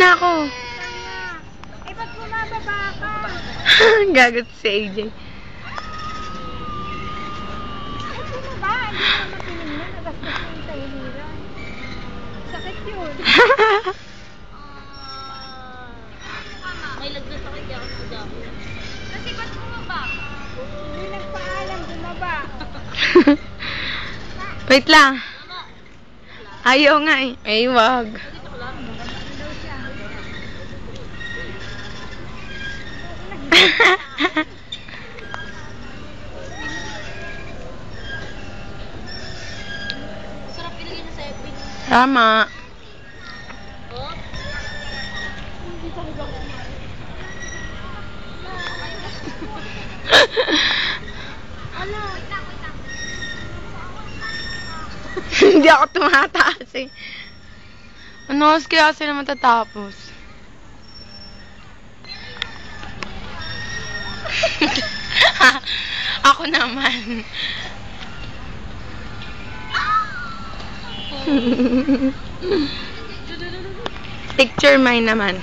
na ako. Eh, ba't bumababa ka? Gagot si AJ. Ay, bumaba. Hindi mo naman tinignan. Nagastos mo yung tahiran. Sakit yun. May lagdas ako, hindi ako nagdami. Kasi ba't bumaba? Hindi nagpaalam. Bumaba. Wait lang. Ayaw nga eh. Ay, wag. Sarap ilagay na sa FB. Tama. Oh? Ano? Hindi ako tumataas eh. Ano kaya sila matatapos? Ako naman. Picture mine naman.